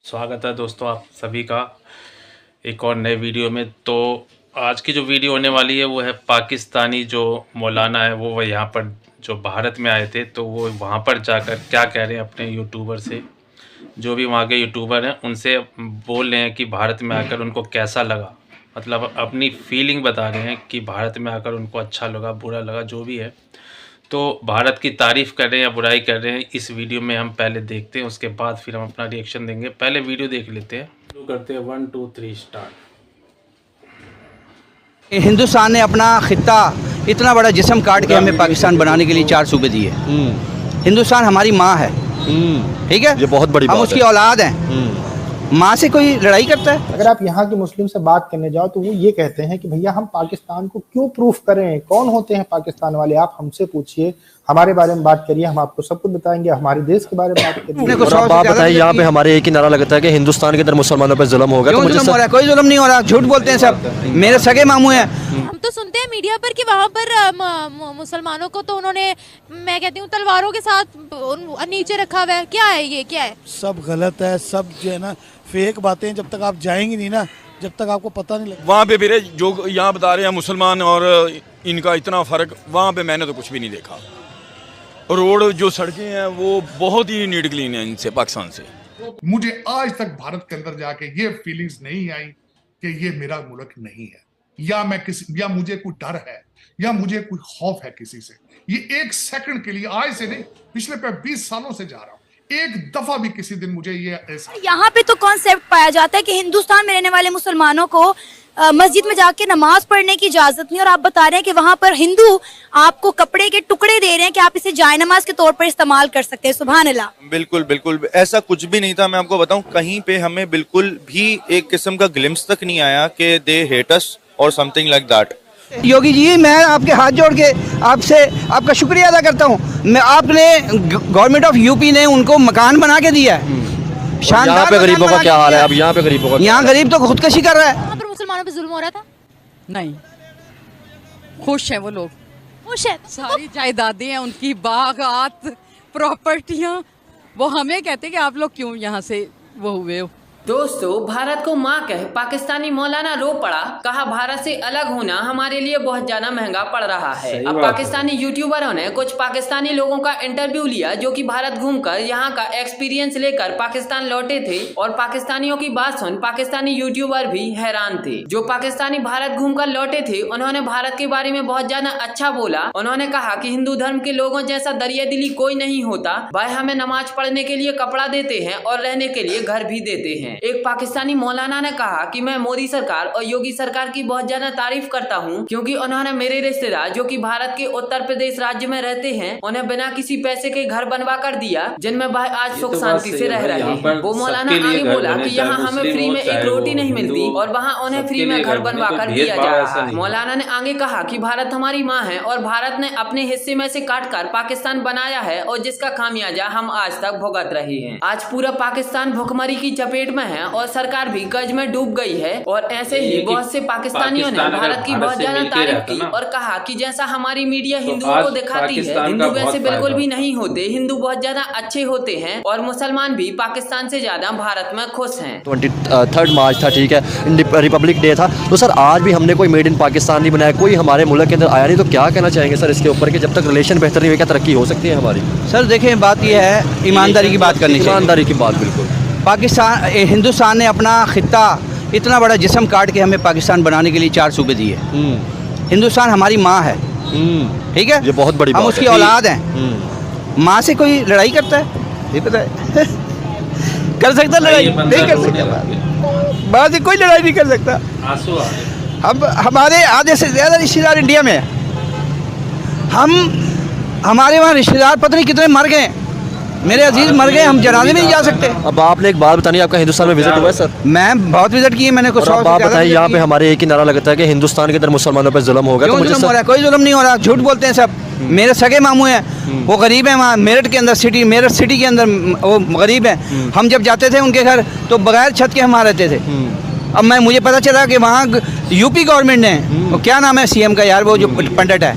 स्वागत है दोस्तों आप सभी का एक और नए वीडियो में। तो आज की जो वीडियो होने वाली है वो है पाकिस्तानी जो मौलाना है वो यहाँ पर जो भारत में आए थे, तो वो वहाँ पर जाकर क्या कह रहे हैं अपने यूट्यूबर से, जो भी वहाँ के यूट्यूबर हैं उनसे बोल रहे हैं कि भारत में आकर उनको कैसा लगा, मतलब अपनी फीलिंग बता रहे हैं कि भारत में आकर उनको अच्छा लगा बुरा लगा जो भी है। तो भारत की तारीफ़ कर रहे हैं या बुराई कर रहे हैं, इस वीडियो में हम पहले देखते हैं, उसके बाद फिर हम अपना रिएक्शन देंगे। पहले वीडियो देख लेते हैं, शुरू करते हैं। 1 2 3 स्टार्ट। हिंदुस्तान ने अपना खित्ता इतना बड़ा जिस्म काट के हमें पाकिस्तान बनाने के लिए 4 सूबे दिए। हिंदुस्तान हमारी माँ है, ठीक है, ये बहुत बड़ी हम बात उसकी है। औलाद हैं। माँ से कोई लड़ाई करता है? अगर आप यहाँ के मुस्लिम से बात करने जाओ तो वो ये कहते हैं कि भैया हम पाकिस्तान को क्यों प्रूफ करें, कौन होते हैं पाकिस्तान वाले, आप हमसे पूछिए, हमारे बारे में बात करिए, हम आपको सब कुछ बताएंगे, हमारे देश के बारे में बात करिए। और अब आप बताइए, यहाँ पे हमारे एक ही नारा लगता है कि हिंदुस्तान के अंदर मुसलमानों पे जुल्म होगा। क्यों जुल्म हो रहा है? कोई जुल्म नहीं हो रहा, झूठ बोलते हैं सब, मेरे सगे मामू हैं। हम तो सुनते हैं मीडिया पर कि वहाँ पर मुसलमानों को तो उन्होंने, मैं कहती हूँ, तलवारों के साथ नीचे रखा हुआ है। क्या है ये, क्या है? सब गलत है, सब जो है ना फेक बातें। जब तक आप जाएंगे नहीं ना, जब तक आपको पता नहीं लगेगा। वहाँ पे मेरे जो यहाँ बता रहे हैं मुसलमान और इनका इतना फ़र्क, वहाँ पे मैंने तो कुछ भी नहीं देखा। रोड जो सड़कें हैं वो बहुत ही नीट क्लीन है इनसे, पाकिस्तान से। मुझे आज तक भारत के अंदर जाके ये फीलिंग्स नहीं आई कि ये मेरा मुल्क नहीं है, या मुझे कोई डर है, या मुझे कोई खौफ है किसी से। ये एक सेकंड के लिए, आज से नहीं, पिछले 20 सालों से जा रहा हूँ, एक दफा भी किसी दिन मुझे ये ऐसा। यहाँ पे तो कॉन्सेप्ट पाया जाता है कि हिंदुस्तान में रहने वाले मुसलमानों को मस्जिद में जाके नमाज पढ़ने की इजाजत नहीं, और आप बता रहे हैं कि वहाँ पर हिंदू आपको कपड़े के टुकड़े दे रहे हैं कि आप इसे जाय नमाज के तौर पर इस्तेमाल कर सकते हैं। सुभान अल्लाह। बिल्कुल बिल्कुल ऐसा कुछ भी नहीं था। मैं आपको बताऊं, कहीं पे हमें बिल्कुल भी एक किस्म का ग्लिम्स तक नहीं आया कि दे हेट अस और something like that. Yogi ji, मैं आपके हाथ जोड़ के आपसे आपका शुक्रिया अदा करता हूँ। मैं आपने गवर्नमेंट ऑफ यूपी ने उनको मकान बना के दिया है। यहाँ पे गरीबों का क्या हाल है? अब यहाँ पे गरीबों का, यहाँ गरीब तो खुदकशी कर रहा है। वहाँ पर मुसलमानों पे जुल्म हो रहा था? नहीं, खुश हैं वो लोग, खुश है। सारी जायदादें हैं उनकी, बागात, प्रॉपर्टियां। वो हमें कहते हैं कि आप लोग क्यों यहाँ से वो हुए हो। दोस्तों, भारत को माँ कह पाकिस्तानी मौलाना रो पड़ा, कहा भारत से अलग होना हमारे लिए बहुत ज्यादा महंगा पड़ रहा है। अब पाकिस्तानी यूट्यूबरों ने कुछ पाकिस्तानी लोगों का इंटरव्यू लिया जो कि भारत घूमकर यहाँ का एक्सपीरियंस लेकर पाकिस्तान लौटे थे, और पाकिस्तानियों की बात सुन पाकिस्तानी यूट्यूबर भी हैरान थे। जो पाकिस्तानी भारत घूमकर लौटे थे उन्होंने भारत के बारे में बहुत ज्यादा अच्छा बोला। उन्होंने कहा कि हिंदू धर्म के लोगों जैसा दरिया दिली कोई नहीं होता, भाई हमें नमाज पढ़ने के लिए कपड़ा देते हैं और रहने के लिए घर भी देते हैं। एक पाकिस्तानी मौलाना ने कहा कि मैं मोदी सरकार और योगी सरकार की बहुत ज्यादा तारीफ करता हूं, क्योंकि उन्होंने मेरे रिश्तेदार जो कि भारत के उत्तर प्रदेश राज्य में रहते हैं उन्हें बिना किसी पैसे के घर बनवा कर दिया, जिनमें भाई आज सुख शांति से रह रहे हैं। वो मौलाना आगे बोला कि यहाँ हमें फ्री में एक रोटी नहीं मिलती और वहाँ उन्हें फ्री में घर बनवा कर दिया जा रहा है। मौलाना ने आगे कहा कि भारत हमारी माँ है और भारत ने अपने हिस्से में से काट कर पाकिस्तान बनाया है, और जिसका खामियाजा हम आज तक भुगत रहे हैं। आज पूरा पाकिस्तान भुखमरी की चपेट में है और सरकार भी कर्ज में डूब गई है। और ऐसे ही बहुत से पाकिस्तानियों ने भारत की बहुत ज्यादा तारीफ की और कहा कि जैसा हमारी मीडिया हिंदुओं को दिखाती है, हिंदू वैसे बिल्कुल भी नहीं होते, हिंदू बहुत ज्यादा अच्छे होते हैं और मुसलमान भी पाकिस्तान से ज्यादा भारत में खुश हैं। 23 मार्च था, ठीक है, रिपब्लिक डे था, तो सर आज भी हमने कोई मेड इन पाकिस्तान नहीं बनाया, कोई हमारे मुल्क के अंदर आया नहीं, तो क्या कहना चाहेंगे सर इसके ऊपर कि जब तक रिलेशन बेहतर नहीं हुए क्या तरक्की हो सकती है हमारी? सर देखें, बात यह है, ईमानदारी की बात करनी चाहिए। ईमानदारी की बात, बिल्कुल। पाकिस्तान, हिंदुस्तान ने अपना खित्ता इतना बड़ा जिस्म काट के हमें पाकिस्तान बनाने के लिए 4 सूबे दिए। हिंदुस्तान हमारी माँ है, ठीक है, ये बहुत बड़ी हम बात उसकी है। औलाद हैं। माँ से कोई लड़ाई करता है? ये पता है कर सकता लड़ाई? नहीं कर सकता, माँ से कोई लड़ाई नहीं कर सकता। हम हमारे आधे से ज़्यादा रिश्तेदार इंडिया में है। हमारे वहाँ रिश्तेदार पता नहीं कितने मर गए, मेरे अजीज मर गए, हम जनाजे में नहीं जा सकते। अब आपने एक बात बतानी, आपका हिंदुस्तान में विजिट हुआ है सर? मैं बहुत विजिट किए, मैंने कुछ। अब आप बताइए, यहाँ पे हमारे एक ही नारा लगता है कि हिंदुस्तान के अंदर मुसलमानों पे जुल्म होगा। क्यों जुल्म हो रहा है? कोई जुल्म नहीं हो रहा, झूठ बोलते हैं सब, मेरे सगे मामू हैं, वो गरीब हैं। वहाँ मेरठ के अंदर मेरठ सिटी के अंदर वो गरीब हैं। हम जब जाते थे उनके घर तो बगैर छत के हम वहाँ रहते थे, अब मुझे पता चला कि वहाँ यूपी गवर्नमेंट ने, वो क्या नाम है सीएम का यार, वो जो पंडित है,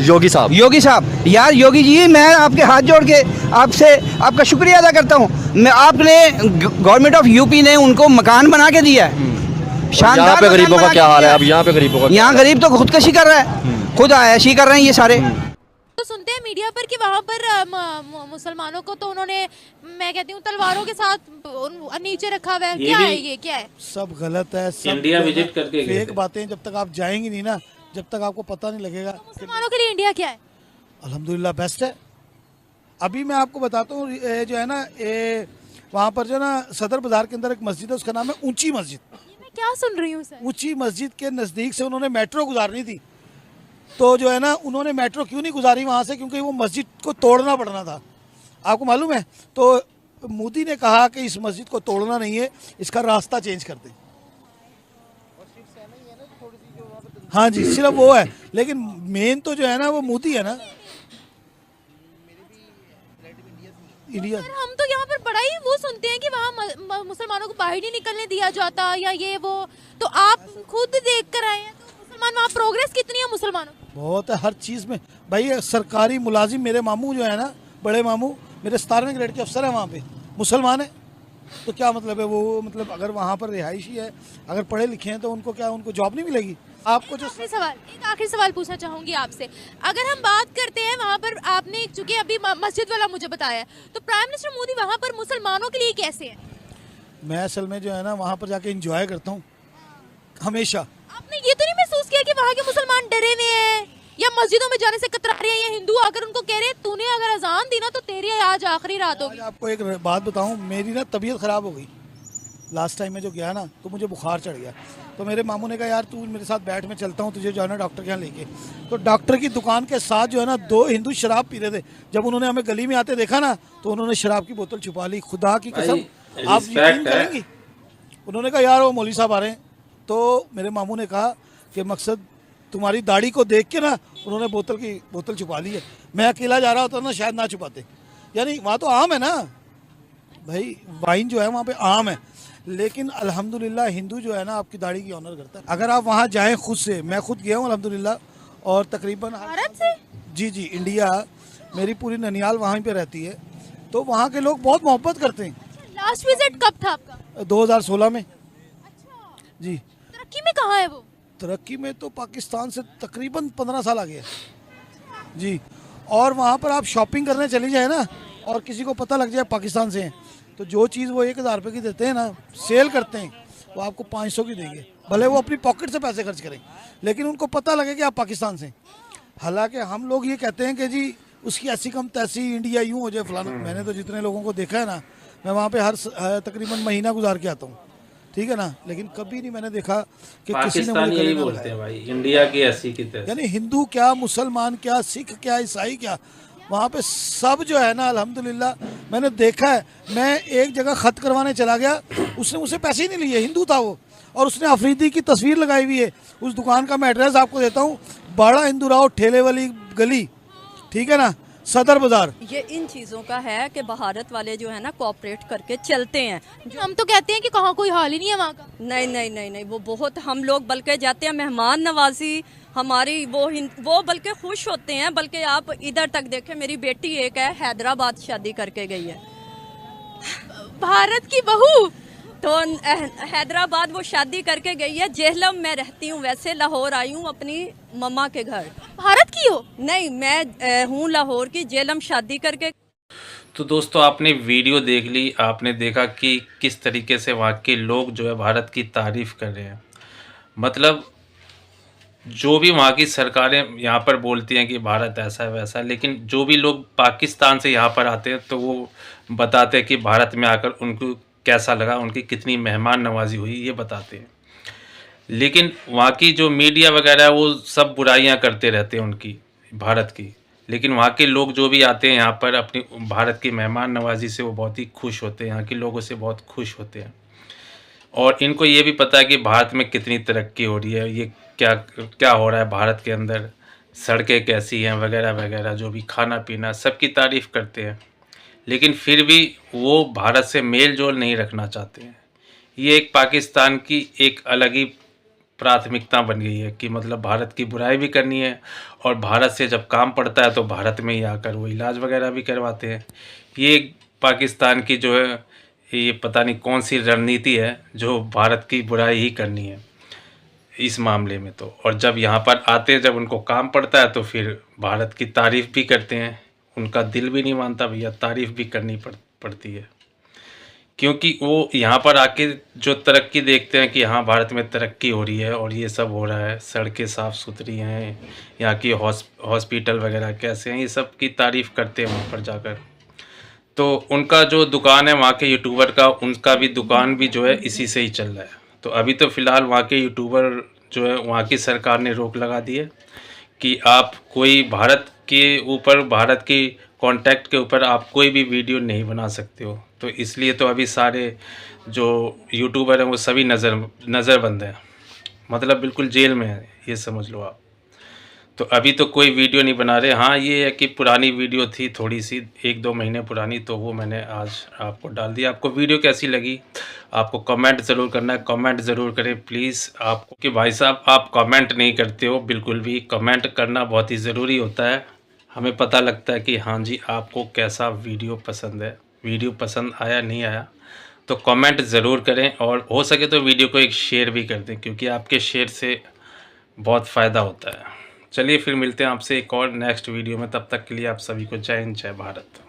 योगी साहब यार, योगी जी मैं आपके हाथ जोड़ के आपसे आपका शुक्रिया अदा करता हूँ। मैं आपने गवर्नमेंट ऑफ यूपी ने उनको मकान बना के दिया है, शानदार। यहाँ पे गरीबों का क्या हाल है? अब यहाँ पे गरीबों का, यहाँ गरीब तो खुदकशी कर रहा है, खुद आयाशी कर रहे हैं ये सारे। तो सुनते हैं मीडिया पर कि वहाँ पर मुसलमानों को तो उन्होंने, मैं कहती हूँ, तलवारों के साथ नीचे रखा हुआ है। क्या है ये, क्या है? सब गलत है, सब इंडिया विजिट करके फेक बातें। जब तक आप जाएंगी नहीं ना, जब तक आपको पता नहीं लगेगा। मुसलमानों के लिए इंडिया क्या है? अल्हम्दुलिल्लाह बेस्ट है। अभी मैं आपको बताता हूँ, जो है ना वहाँ पर जो है ना सदर बाजार के अंदर एक मस्जिद है, उसका नाम है ऊंची मस्जिद। मैं क्या सुन रही हूँ सर? ऊंची मस्जिद के नज़दीक से उन्होंने मेट्रो गुजारनी थी, तो जो है ना उन्होंने मेट्रो क्यों नहीं गुजारी वहाँ से, क्योंकि वो मस्जिद को तोड़ना पड़ना था। आपको मालूम है? तो मोदी ने कहा कि इस मस्जिद को तोड़ना नहीं है, इसका रास्ता चेंज कर दें। हाँ जी, सिर्फ वो है, लेकिन मेन तो जो है ना वो मोदी है ना, इंडिया। हम तो यहाँ पर बड़ा ही वो सुनते हैं कि वहाँ मुसलमानों को बाहर नहीं निकलने दिया जाता या ये वो, तो आप खुद देख कर आए हैं, तो मुसलमान वहाँ प्रोग्रेस कितनी है मुसलमानों? बहुत है, हर चीज़ में भाई। सरकारी मुलाजिम, मेरे मामू जो है ना, बड़े मामू मेरे 17वें ग्रेड के अफसर हैं वहाँ पे, मुसलमान है। तो क्या मतलब है वो, मतलब अगर वहाँ पर रिहायशी है, अगर पढ़े लिखे हैं तो उनको क्या, उनको जॉब नहीं मिलेगी? आपको जो एक आखिरी सवाल पूछना चाहूंगी आपसे। अगर हम बात करते हैं वहाँ पर, आपने चूंकि अभी मस्जिद वाला मुझे बताया, तो प्राइम मिनिस्टर मोदी वहाँ पर मुसलमानों के लिए कैसे है? मैं असल में जो है ना वहाँ पर जाके एंजॉय करता हूँ हमेशा। आपने ये तो नहीं महसूस किया कि वहाँ के मुसलमान डरे हुए हैं या मस्जिदों में जाने से कतरा रहे हैं, या हिंदू अगर उनको कह रहे हैं तूने अगर अजान दी ना तो तेरी आज आखिरी रात होगी? आपको एक बात बताऊँ, मेरी ना तबीयत ख़राब हो गई लास्ट टाइम में जो गया ना, तो मुझे बुखार चढ़ गया। तो मेरे मामू ने कहा यार तू मेरे साथ बैठ, मैं चलता हूँ तुझे जाना डॉक्टर के यहाँ लेके। तो डॉक्टर की दुकान के साथ जो है ना 2 हिंदू शराब पी रहे थे। जब उन्होंने हमें गली में आते देखा ना, तो उन्होंने शराब की बोतल छुपा ली। खुदा की कसम, आप यकीन करेंगी, उन्होंने कहा यार वो मौलवी साहब आ रहे हैं। तो मेरे मामू ने कहा कि मकसद तुम्हारी दाढ़ी को देख के ना उन्होंने बोतल छुपा ली है। मैं अकेला जा रहा होता ना शायद ना छुपाते। यानी वहाँ तो आम है ना भाई, वाइन जो है वहाँ पे आम है, लेकिन अल्हम्दुलिल्लाह हिंदू जो है ना आपकी दाढ़ी की ऑनर करता है। अगर आप वहाँ जाएं खुद से, मैं खुद गया हूँ अल्हम्दुलिल्लाह, और तकरीबन भारत से, जी इंडिया, मेरी पूरी ननियाल वहाँ पे रहती है, तो वहाँ के लोग बहुत मोहब्बत करते हैं। लास्ट विजिट कब था आपका? 2016 में। अच्छा जी। तरक्की में कहाँ है वो? तरक्की में तो पाकिस्तान से तकरीबन 15 साल आगे है जी। और वहाँ पर आप शॉपिंग करने चली जाए ना, और किसी को पता लग जाए पाकिस्तान से हैं, तो जो चीज़ वो 1000 रुपये की देते हैं ना, सेल करते हैं, वो आपको 500 की देंगे, भले वो अपनी पॉकेट से पैसे खर्च करें, लेकिन उनको पता लगे कि आप पाकिस्तान से। हालांकि हम लोग ये कहते हैं कि जी उसकी ऐसी कम तैसी, इंडिया यूँ हो जाए फलाना। मैंने तो जितने लोगों को देखा है ना, मैं वहाँ पे हर तकरीबन महीना गुजार के आता हूँ, ठीक है ना, लेकिन कभी नहीं मैंने देखा कि किसी ने मुझे यही बोलते हैं भाई, इंडिया की ऐसी की तैसी। यानी हिंदू क्या, मुसलमान क्या, सिख क्या, ईसाई क्या, वहाँ पे सब जो है ना अल्हम्दुलिल्लाह मैंने देखा है। मैं एक जगह ख़त करवाने चला गया, उसने मुझसे पैसे ही नहीं लिए, हिंदू था वो, और उसने अफरीदी की तस्वीर लगाई हुई है। उस दुकान का मैं एड्रेस आपको देता हूँ, बड़ा हिंदू राव ठेले वाली गली, ठीक है ना, सदर बाजार। ये इन चीज़ों का है कि भारत वाले जो है ना कोऑपरेट करके चलते हैं। हम तो कहते हैं कि कहाँ कोई हाल ही नहीं है वहाँ का। नहीं, वो बहुत, हम लोग बल्कि जाते हैं, मेहमान नवाजी हमारी वो बल्कि खुश होते हैं। बल्कि आप इधर तक देखें, मेरी बेटी एक है हैदराबाद शादी करके गई है, भारत की बहू, तो हैदराबाद वो शादी करके गई है। जेहलम में रहती हूँ, वैसे लाहौर आई हूँ अपनी मम्मा के घर। भारत की हो? नहीं, मैं हूँ लाहौर की, जेहलम शादी करके। तो दोस्तों आपने वीडियो देख ली, आपने देखा कि किस तरीके से वहाँ के लोग जो है भारत की तारीफ़ कर रहे हैं। मतलब जो भी वहाँ की सरकारें यहाँ पर बोलती हैं कि भारत ऐसा है वैसा है, लेकिन जो भी लोग पाकिस्तान से यहाँ पर आते हैं तो वो बताते हैं कि भारत में आकर उनको कैसा लगा, उनकी कितनी मेहमान नवाजी हुई, ये बताते हैं। लेकिन वहाँ की जो मीडिया वगैरह है वो सब बुराइयाँ करते रहते हैं उनकी, भारत की। लेकिन वहाँ के लोग जो भी आते हैं यहाँ पर अपनी भारत की मेहमान नवाजी से वो बहुत ही खुश होते हैं, यहाँ के लोगों से बहुत खुश होते हैं। और इनको ये भी पता है कि भारत में कितनी तरक्की हो रही है, ये क्या हो रहा है भारत के अंदर, सड़कें कैसी हैं वगैरह वगैरह, जो भी खाना पीना सबकी तारीफ़ करते हैं। लेकिन फिर भी वो भारत से मेल जोल नहीं रखना चाहते हैं। ये एक पाकिस्तान की एक अलग ही प्राथमिकता बन गई है कि मतलब भारत की बुराई भी करनी है, और भारत से जब काम पड़ता है तो भारत में ही आकर वो इलाज वगैरह भी करवाते हैं। ये पाकिस्तान की जो है ये पता नहीं कौन सी रणनीति है जो भारत की बुराई ही करनी है इस मामले में तो। और जब यहाँ पर आते हैं, जब उनको काम पड़ता है तो फिर भारत की तारीफ़ भी करते हैं। उनका दिल भी नहीं मानता भैया, तारीफ़ भी करनी पड़ती है, क्योंकि वो यहाँ पर आके जो तरक्की देखते हैं कि हाँ भारत में तरक्की हो रही है और ये सब हो रहा है, सड़कें साफ़ सुथरी हैं, यहाँ की हॉस्पिटल वगैरह कैसे हैं, ये सब की तारीफ़ करते हैं वहाँ पर जाकर। तो उनका जो दुकान है वहाँ के यूट्यूबर का, उनका भी दुकान भी जो है इसी से ही चल रहा है। तो अभी तो फ़िलहाल वहाँ के यूट्यूबर जो है, वहाँ की सरकार ने रोक लगा दी है कि आप कोई भारत के ऊपर, भारत की कॉन्टैक्ट के ऊपर आप कोई भी वीडियो नहीं बना सकते हो। तो इसलिए तो अभी सारे जो यूट्यूबर हैं वो सभी नज़रबंद हैं, मतलब बिल्कुल जेल में है, ये समझ लो आप। तो अभी तो कोई वीडियो नहीं बना रहे। हाँ ये है कि पुरानी वीडियो थी थोड़ी सी 1-2 महीने पुरानी, तो वो मैंने आज आपको डाल दिया। आपको वीडियो कैसी लगी आपको कमेंट ज़रूर करना है, कमेंट ज़रूर करें प्लीज़। आपको कि भाई साहब आप कमेंट नहीं करते हो बिल्कुल भी, कमेंट करना बहुत ही ज़रूरी होता है। हमें पता लगता है कि हाँ जी आपको कैसा वीडियो पसंद है, वीडियो पसंद आया नहीं आया, तो कमेंट ज़रूर करें। और हो सके तो वीडियो को एक शेयर भी कर दें, क्योंकि आपके शेयर से बहुत फ़ायदा होता है। चलिए फिर मिलते हैं आपसे एक और नेक्स्ट वीडियो में, तब तक के लिए आप सभी को जय हिंद जय भारत।